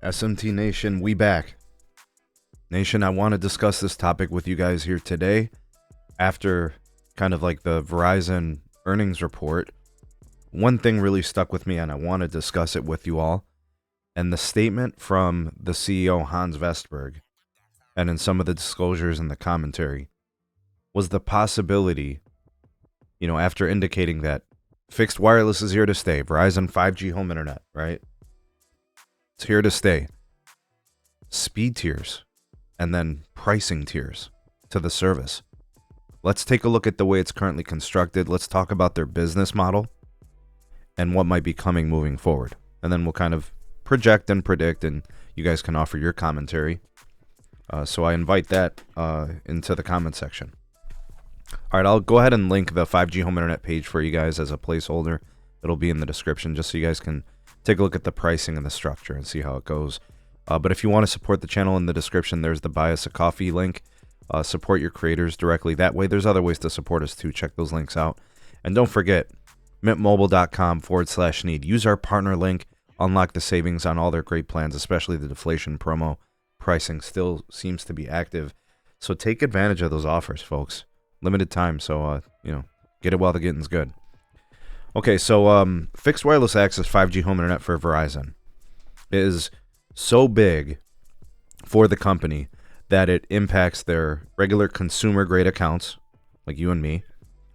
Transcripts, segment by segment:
SMT Nation, we back. Nation, I want to discuss this topic with you guys here today after kind of like the Verizon earnings report. One thing really stuck with me and I want to discuss it with you all. And the statement from the CEO, Hans Vestberg, and in some of the disclosures in the commentary, was the possibility, after indicating that fixed wireless is here to stay, Verizon 5G home internet, right? It's here to stay. Speed tiers and then pricing tiers to the service. Let's take a look at the way it's currently constructed. Let's talk about their business model and what might be coming moving forward. And then we'll kind of project and predict, and you guys can offer your commentary. So I invite that into the comment section. All right, I'll go ahead and link the 5G home internet page for you guys as a placeholder. It'll be in the description just so you guys can take a look at the pricing and the structure and see how it goes. But if you want to support the channel, in the description, there's the Buy Us a Coffee link. Support your creators directly that way. There's other ways to support us too. Check those links out. And don't forget, mintmobile.com/need. Use our partner link. Unlock the savings on all their great plans, especially the deflation promo. Pricing still seems to be active. So take advantage of those offers, folks. Limited time, so, get it while the getting's good. Okay, so fixed wireless access 5G home internet for Verizon is so big for the company that it impacts their regular consumer-grade accounts, like you and me,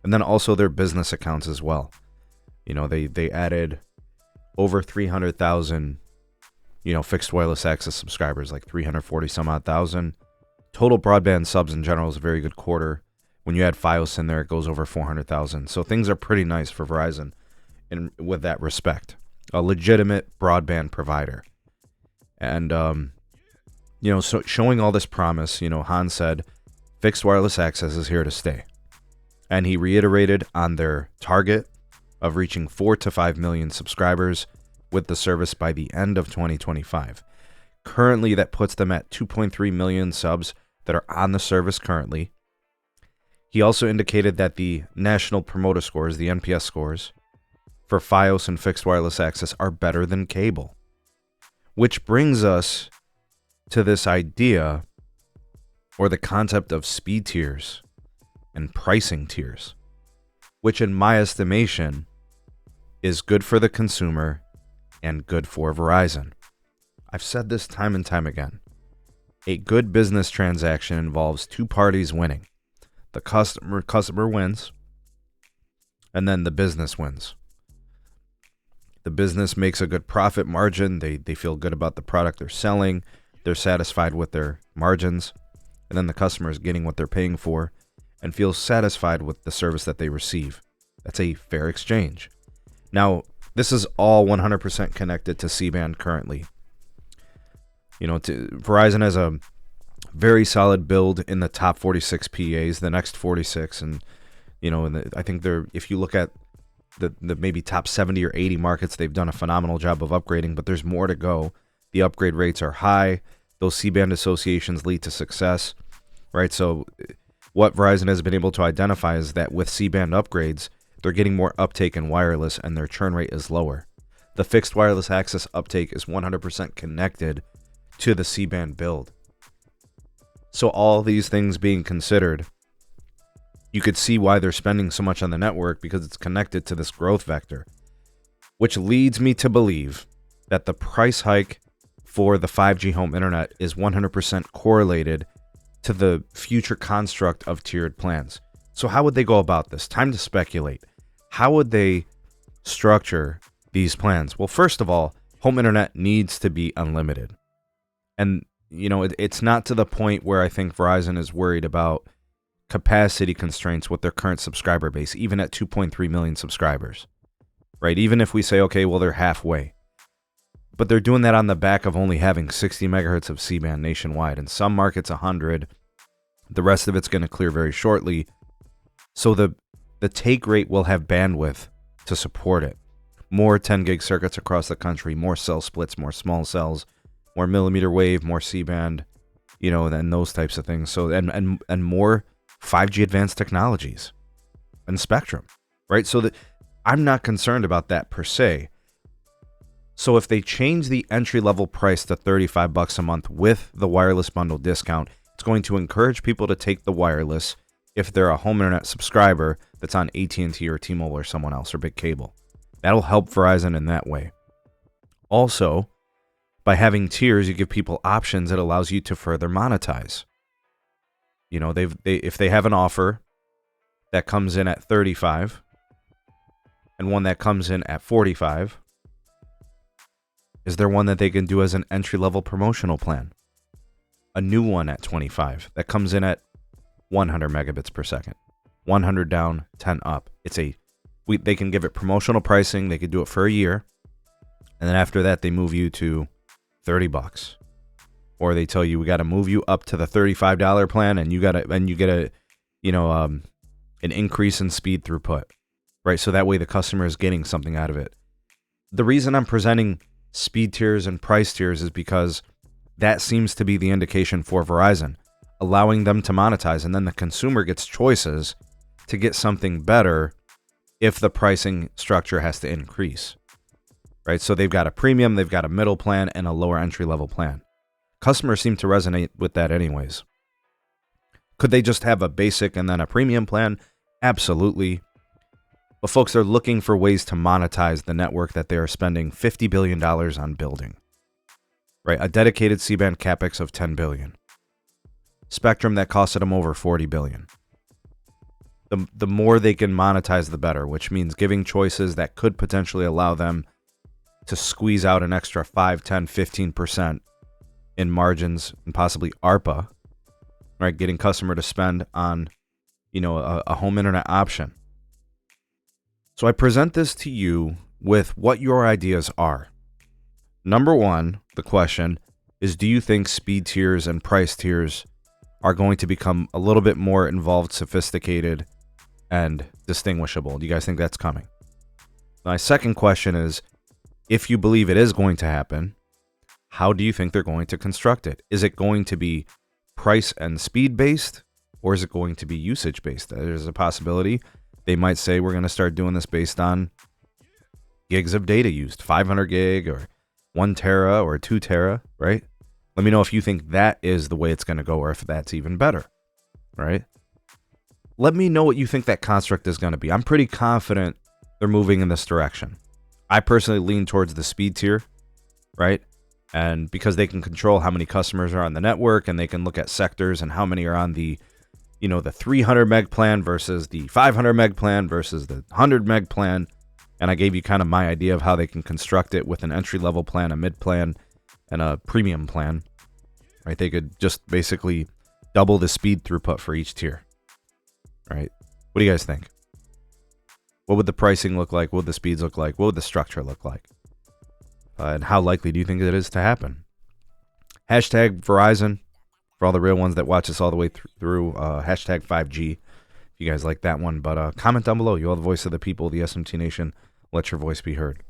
and then also their business accounts as well. They added over 300,000, fixed wireless access subscribers, like 340 some odd thousand. Total broadband subs in general is a very good quarter. When you add Fios in there, it goes over 400,000. So things are pretty nice for Verizon with that respect. A legitimate broadband provider. And, so showing all this promise, Hans said, fixed wireless access is here to stay. And he reiterated on their target of reaching 4 to 5 million subscribers with the service by the end of 2025. Currently, that puts them at 2.3 million subs that are on the service currently. He also indicated that the national promoter scores, the NPS scores, for Fios and fixed wireless access are better than cable. Which brings us to this idea or the concept of speed tiers and pricing tiers, which in my estimation is good for the consumer and good for Verizon. I've said this time and time again. A good business transaction involves two parties winning. The customer wins, and then the business wins. The business makes a good profit margin. They feel good about the product they're selling. They're satisfied with their margins. And then the customer is getting what they're paying for and feels satisfied with the service that they receive. That's a fair exchange. Now, this is all 100% connected to C-band currently. Verizon has a very solid build in the top 46 PAs, the next 46, and I think if you look at the maybe top 70 or 80 markets, they've done a phenomenal job of upgrading, but there's more to go. The upgrade rates are high. Those C-band associations lead to success, right? So what Verizon has been able to identify is that with C-band upgrades, they're getting more uptake in wireless and their churn rate is lower. The fixed wireless access uptake is 100% connected to the C-band build. So all these things being considered, you could see why they're spending so much on the network, because it's connected to this growth vector, which leads me to believe that the price hike for the 5G home internet is 100% correlated to the future construct of tiered plans. So how would they go about this? Time to speculate. How would they structure these plans? Well, first of all, home internet needs to be unlimited. And it's not to the point where I think Verizon is worried about capacity constraints with their current subscriber base, even at 2.3 million subscribers, right? Even if we say, okay, well, they're halfway. But they're doing that on the back of only having 60 megahertz of C-band nationwide. In some markets, 100. The rest of it's going to clear very shortly. So the take rate will have bandwidth to support it. More 10 gig circuits across the country, more cell splits, more small cells, more millimeter wave, more C-band, and those types of things. So and more 5G advanced technologies and spectrum, right? So that I'm not concerned about that per se. So if they change the entry-level price to $35 a month with the wireless bundle discount, it's going to encourage people to take the wireless if they're a home internet subscriber that's on AT&T or T-Mobile or someone else or big cable. That'll help Verizon in that way. Also, by having tiers, you give people options. It allows you to further monetize. You know, if they have an offer that comes in at $35 and one that comes in at $45, is there one that they can do as an entry-level promotional plan? A new one at $25 that comes in at 100 megabits per second. 100 down, 10 up. They can give it promotional pricing. They could do it for a year. And then after that, they move you to $30. Or they tell you, we got to move you up to the $35 plan, and you get an increase in speed throughput, right? So that way the customer is getting something out of it. The reason I'm presenting speed tiers and price tiers is because that seems to be the indication for Verizon, allowing them to monetize, and then the consumer gets choices to get something better if the pricing structure has to increase, right? So they've got a premium, they've got a middle plan, and a lower entry-level plan. Customers seem to resonate with that anyways. Could they just have a basic and then a premium plan? Absolutely. But folks are looking for ways to monetize the network that they are spending $50 billion on building, right? A dedicated C-band capex of $10 billion. Spectrum that costed them over $40 billion. The more they can monetize, the better, which means giving choices that could potentially allow them to squeeze out an extra 5, 10, 15% in margins and possibly ARPA, right? Getting customer to spend on, a home internet option. So I present this to you with what your ideas are. Number one, the question is, do you think speed tiers and price tiers are going to become a little bit more involved, sophisticated, and distinguishable? Do you guys think that's coming? My second question is, if you believe it is going to happen, how do you think they're going to construct it? Is it going to be price and speed based, or is it going to be usage based? There's a possibility they might say, we're going to start doing this based on gigs of data used, 500 gig or 1 tera or 2 tera, right? Let me know if you think that is the way it's going to go, or if that's even better, right? Let me know what you think that construct is going to be. I'm pretty confident they're moving in this direction. I personally lean towards the speed tier, right? And because they can control how many customers are on the network, and they can look at sectors and how many are on the 300 meg plan versus the 500 meg plan versus the 100 meg plan. And I gave you kind of my idea of how they can construct it with an entry level plan, a mid plan, and a premium plan, right? They could just basically double the speed throughput for each tier, right? What do you guys think? What would the pricing look like? What would the speeds look like? What would the structure look like? And how likely do you think it is to happen? Hashtag Verizon for all the real ones that watch us all the way through. Hashtag 5G if you guys like that one. But comment down below. You are the voice of the people, the SMT Nation. Let your voice be heard.